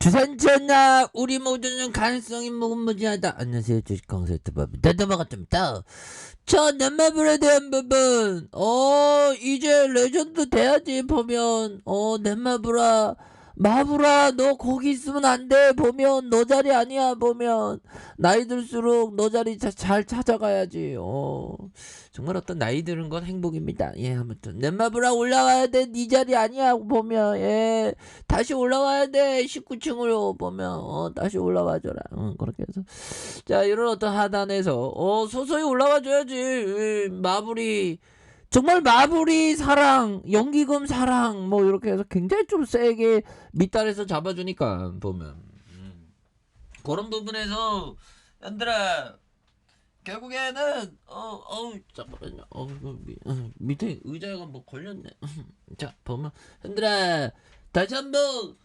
주산전나 우리 모두는 가능성이 무궁무진하다. 안녕하세요, 주식 컨설트법입니다. 넘어갔습니다. 저 넷마블에 대한 부분 이제 레전드 돼야지. 보면 넷마블아, 마블아, 너 거기 있으면 안 돼. 보면 너 자리 아니야. 보면 나이 들수록 너 자리 잘 찾아가야지. 정말 어떤 나이 드는 건 행복입니다. 예, 아무튼 넷마블아, 올라와야 돼. 네 자리 아니야. 보면 예, 다시 올라와야 돼. 19층으로 보면 다시 올라와줘라. 그렇게 해서 자, 이런 어떤 하단에서 서서히 올라와줘야지. 예, 마블이 정말 마블이 사랑, 연기금 사랑, 뭐 이렇게 해서 굉장히 좀 세게 밑단에서 잡아주니까 보면 그런 부분에서 얘들아, 결국에는 잠깐만요. 밑에 의자가 뭐 걸렸네. 자, 보면 얘들아, 다시 한번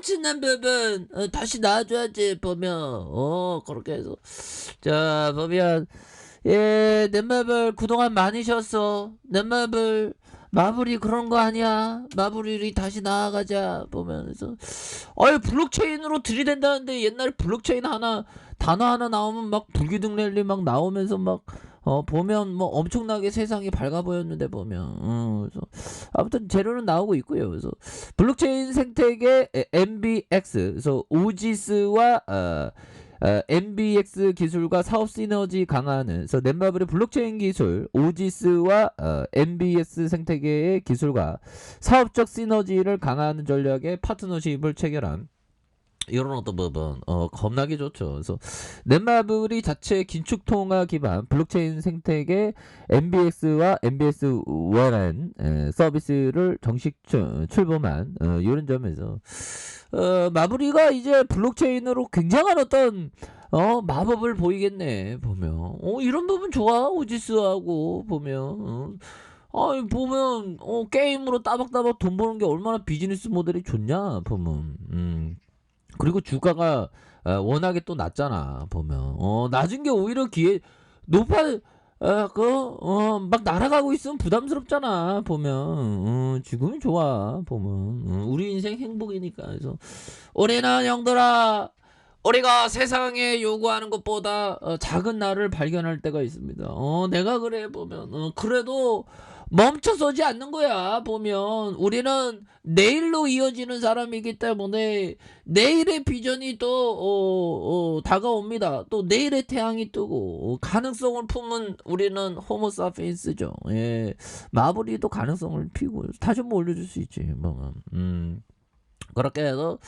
지난 부분 다시 나와줘야지. 보면 그렇게 해서 자, 보면 예, 넷마블 그동안 많이 쉬었어. 넷마블 마블이 그런 거 아니야. 마블이 다시 나아가자. 보면서 블록체인으로 들이댄다는데, 옛날에 블록체인 단어 하나 나오면 막 불기둥 랠리 막 나오면서 막 보면 뭐 엄청나게 세상이 밝아 보였는데, 보면 그래서 아무튼 재료는 나오고 있고요. 그래서 블록체인 생태계 MBX, 그래서 오지스와 MBX 기술과 사업 시너지 강화하는, 그래서 넷마블의 블록체인 기술 오지스와 MBX 생태계의 기술과 사업적 시너지를 강화하는 전략의 파트너십을 체결한 이런 어떤 부분 겁나게 좋죠. 그래서 넷마블이 자체 긴축통화 기반 블록체인 생태계 MBX와 MBS 원한 서비스를 정식 출범한 이런 점에서 마블이가 이제 블록체인으로 굉장한 어떤 마법을 보이겠네. 보면 이런 부분 좋아. 오지스하고 보면 보면 게임으로 따박따박 돈 버는 게 얼마나 비즈니스 모델이 좋냐. 보면 그리고 주가가 워낙에 또 낮잖아. 보면 낮은 게 오히려 높아. 막 날아가고 있으면 부담스럽잖아. 보면 지금이 좋아. 보면 우리 인생 행복이니까. 그래서 우리는 형들아, 우리가 세상에 요구하는 것보다 작은 나를 발견할 때가 있습니다. 내가 그래. 보면 그래도 멈춰서지 않는 거야. 보면 우리는 내일로 이어지는 사람이기 때문에 내일의 비전이 또 다가옵니다. 또 내일의 태양이 뜨고 가능성을 품은 우리는 호모 사피엔스죠. 예, 마블이도 가능성을 피고 다시 한번 올려줄 수 있지. 뭐. 그렇게 해서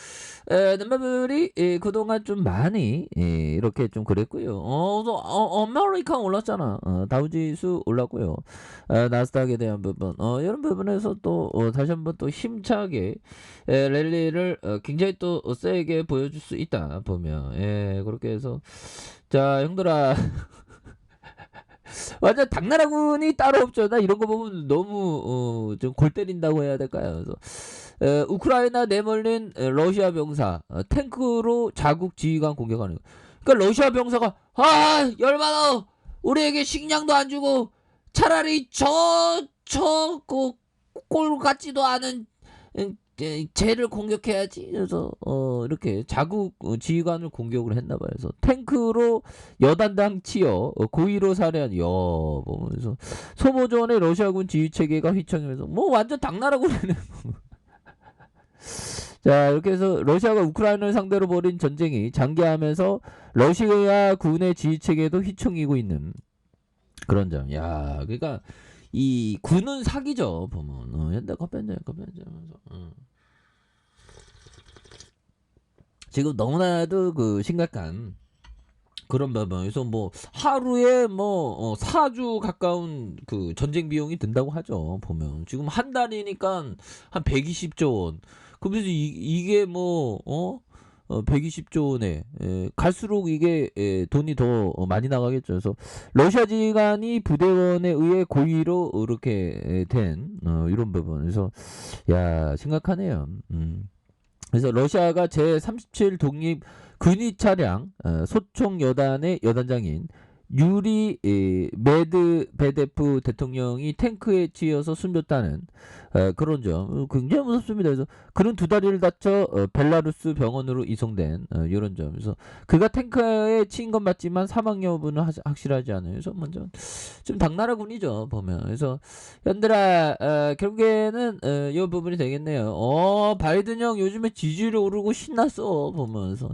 넷마블이 그동안 좀 많이 이렇게 좀 그랬고요. 아메리칸 올랐잖아. 다우지수 올랐고요. 나스닥에 대한 부분 이런 부분에서 또 다시 한번 또 힘차게 랠리를 굉장히 또 세게 보여줄 수 있다. 보면 그렇게 해서 자, 형들아, 완전 당나라군이 따로 없죠. 나 이런 거 보면 너무 좀 골 때린다고 해야 될까요? 그래서 우크라이나 내몰린 러시아 병사 탱크로 자국 지휘관 공격하는 거. 그러니까 러시아 병사가 열받아. 우리에게 식량도 안 주고 차라리 꼴 같지도 않은 쟤를 공격해야지. 그래서 이렇게 자국 지휘관을 공격을 했나봐요. 그래서 탱크로 여단당 치어 고의로 살해한 보면서 소모전의 러시아군 지휘체계가 휘청이면서 뭐 완전 당나라군이네. 자, 이렇게 해서 러시아가 우크라이나를 상대로 벌인 전쟁이 장기화하면서 러시아 군의 지휘체계도 휘청이고 있는 그런 점. 야, 그러니까 이 군은 사기죠. 보면 옛날 커피한잔 지금 너무나도 그 심각한 그런 부분에서 뭐 하루에 뭐 4주 가까운 그 전쟁 비용이 든다고 하죠. 보면 지금 한 달이니까 한 120조 원. 그러면서 이게 뭐 120조 원에 갈수록 이게 돈이 더 많이 나가겠죠. 그래서 러시아 지휘관이 부대원에 의해 고의로 이렇게 된 이런 부분. 그래서 야, 심각하네요. 그래서 러시아가 제37 독립 근위 차량 소총 여단의 여단장인 유리 메드베데프 대통령이 탱크에 치여서 숨졌다는 그런 점 굉장히 무섭습니다. 그래서 그는 두 다리를 다쳐 벨라루스 병원으로 이송된 이런 점. 그래서 그가 탱크에 치인 건 맞지만 사망 여부는 확실하지 않아요. 그래서 먼저 좀 당나라군이죠 보면. 그래서 현들아 결국에는 이 부분이 되겠네요. 바이든 형 요즘에 지지율이 오르고 신났어 보면서.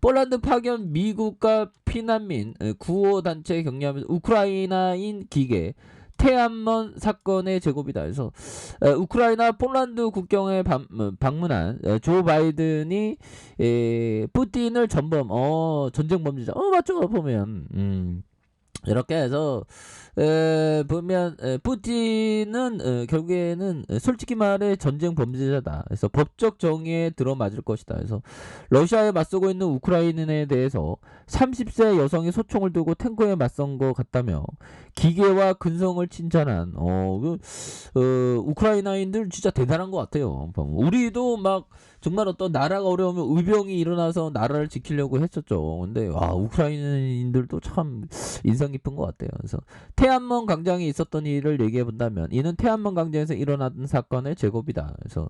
폴란드 파견 미국과 피난민 구호 단체 격려하면서 우크라이나인 기계 태안먼 사건의 제곱이다. 그래서 우크라이나 폴란드 국경에 방문한 조 바이든이 푸틴을 전범 전쟁 범죄자 맞죠 보면 이렇게 해서 보면 푸틴은 결국에는 솔직히 말해 전쟁 범죄자다. 그래서 법적 정의에 들어맞을 것이다. 그래서 러시아에 맞서고 있는 우크라이나에 대해서 30세 여성이 소총을 들고 탱크에 맞선 것 같다며 기계와 근성을 칭찬한 우크라이나인들 진짜 대단한 것 같아요. 우리도 막 정말 어떤 나라가 어려우면 의병이 일어나서 나라를 지키려고 했었죠. 근데 우크라이나인들도 참 인상 깊은 것 같아요. 그래서 태안먼 광장에 있었던 일을 얘기해 본다면 이는 태안먼 광장에서 일어난 사건의 제곱이다. 그래서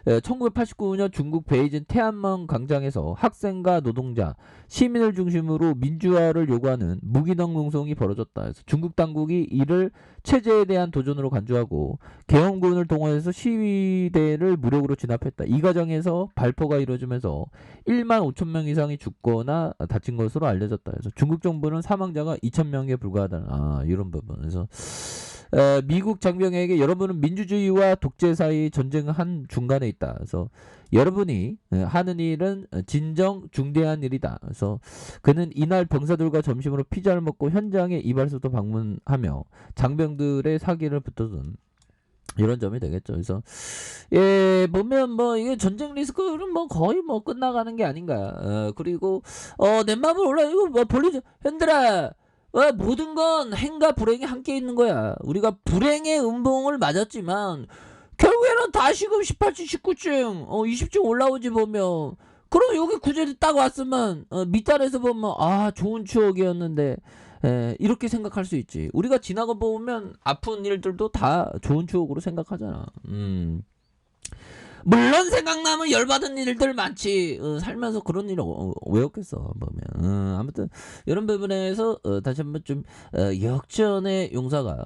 1989년 중국 베이징 태안먼 광장에서 학생과 노동자, 시민을 중심으로 민주화를 요구하는 무기능 농성이 벌어졌다. 그래서 중국 당국이 이를 체제에 대한 도전으로 간주하고 계엄군을 동원해서 시위대를 무력으로 진압했다. 이 과정에서 발포가 이루어지면서 1만 5천 명 이상이 죽거나 다친 것으로 알려졌다. 그래서 중국 정부는 사망자가 2천 명에 불과하다. 이런 부분. 그래서 미국 장병에게 여러분은 민주주의와 독재 사이 전쟁한 중간에 있다. 그래서 여러분이 하는 일은 진정 중대한 일이다. 그래서 그는 이날 병사들과 점심으로 피자를 먹고 현장에 이발소도 방문하며 장병들의 사기를 붙어둔 이런 점이 되겠죠. 그래서 보면 이게 전쟁 리스크는 거의 끝나가는 게 아닌가. 그리고 내 마음을 올라 이거 볼리죠. 현들아. 모든 건 행과 불행이 함께 있는 거야. 우리가 불행의 음봉을 맞았지만 결국에는 다시금 18층, 19층, 20층 올라오지 보면 그럼 여기 구절이 딱 왔으면 밑단에서 보면 좋은 추억이었는데 이렇게 생각할 수 있지. 우리가 지나가 보면 아픈 일들도 다 좋은 추억으로 생각하잖아. 물론 생각나면 열받은 일들 많지. 살면서 그런 일 왜 없겠어 보면. 아무튼 이런 부분에서 다시 한번 좀 역전의 용사가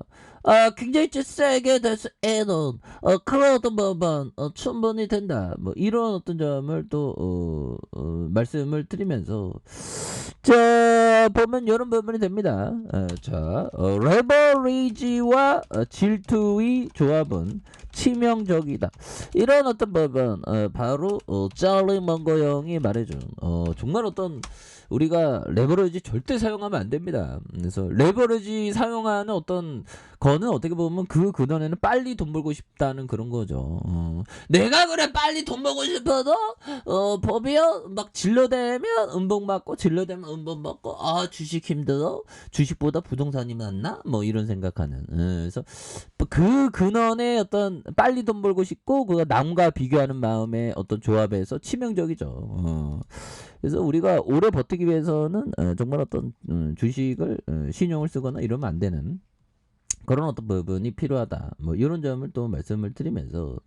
굉장히 좀 세게 돼서 애는 그런 어떤 부분 충분히 된다. 이런 어떤 점을 또 말씀을 드리면서 자 보면 이런 부분이 됩니다. 레버리지와 질투의 조합은 치명적이다. 이런 어떤 부분 바로 찰리 먼거 형이 말해준 정말 어떤 우리가 레버리지 절대 사용하면 안 됩니다. 그래서 레버리지 사용하는 어떤 거는 어떻게 보면 그 근원에는 빨리 돈 벌고 싶다는 그런 거죠. 내가 그래 빨리 돈 벌고 싶어도 법이요 막 질러대면 음봉 받고 질러대면 음봉 받고 주식 힘들어 주식보다 부동산이 낫나 이런 생각하는. 그래서 그 근원에 어떤 빨리 돈 벌고 싶고 그 남과 비교하는 마음의 어떤 조합에서 치명적이죠. 그래서 우리가 오래 버티기 위해서는 정말 어떤 주식을 신용을 쓰거나 이러면 안 되는 그런 어떤 부분이 필요하다. 이런 점을 또 말씀을 드리면서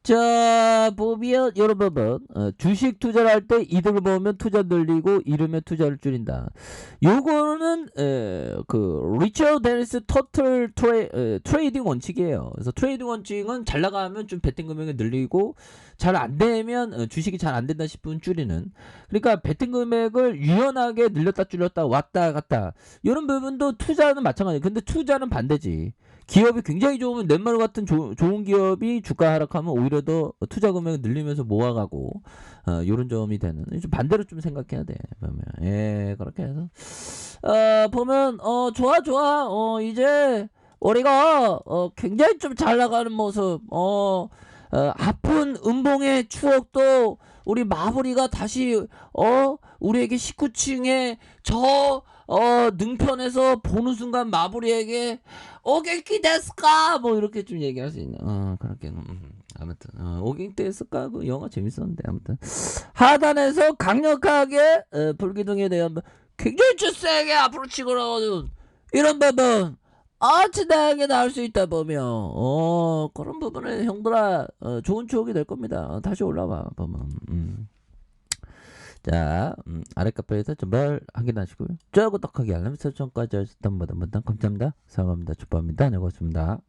자 보면 여러 부분 주식 투자를 할 때 이득을 보면 투자 늘리고 잃으면 투자를 줄인다. 요거는 그 리처드 데니스 토틀 트레이딩 원칙이에요. 그래서 트레이딩 원칙은 잘 나가면 좀 베팅 금액을 늘리고 잘 안 되면 주식이 잘 안 된다 싶으면 줄이는. 그러니까 베팅 금액을 유연하게 늘렸다 줄였다 왔다 갔다 이런 부분도 투자는 마찬가지. 근데 투자는 반대지. 기업이 굉장히 좋으면 넷마루 같은 좋은 기업이 주가 하락하면 오히려 더 투자 금액을 늘리면서 모아가고 이런 점이 되는 좀 반대로 좀 생각해야 돼. 보면 그렇게 해서 보면 좋아 이제 우리가 굉장히 좀 잘 나가는 모습 아픈 음봉의 추억도 우리 마무리가 다시 우리에게 19층에 저 능편에서 보는 순간 마무리에게 오겐키 데스까 이렇게 좀 얘기할 수 있는 그렇게 아무튼 오겐키 데스까 그 영화 재밌었는데 아무튼 하단에서 강력하게 불기둥에 대한 굉장히 세게 앞으로 치고 나가는 이런 부분 아주 다양하게 나올 수 있다 보면 그런 부분은 형들아 좋은 추억이 될 겁니다. 다시 올라와 보면 자 아래 카페에서 정말 확인하시고요. 좋아요 구독하기 알람 설정까지 하셨던 분들 감사합니다. 사랑합니다. 축복합니다. 네 고맙습니다.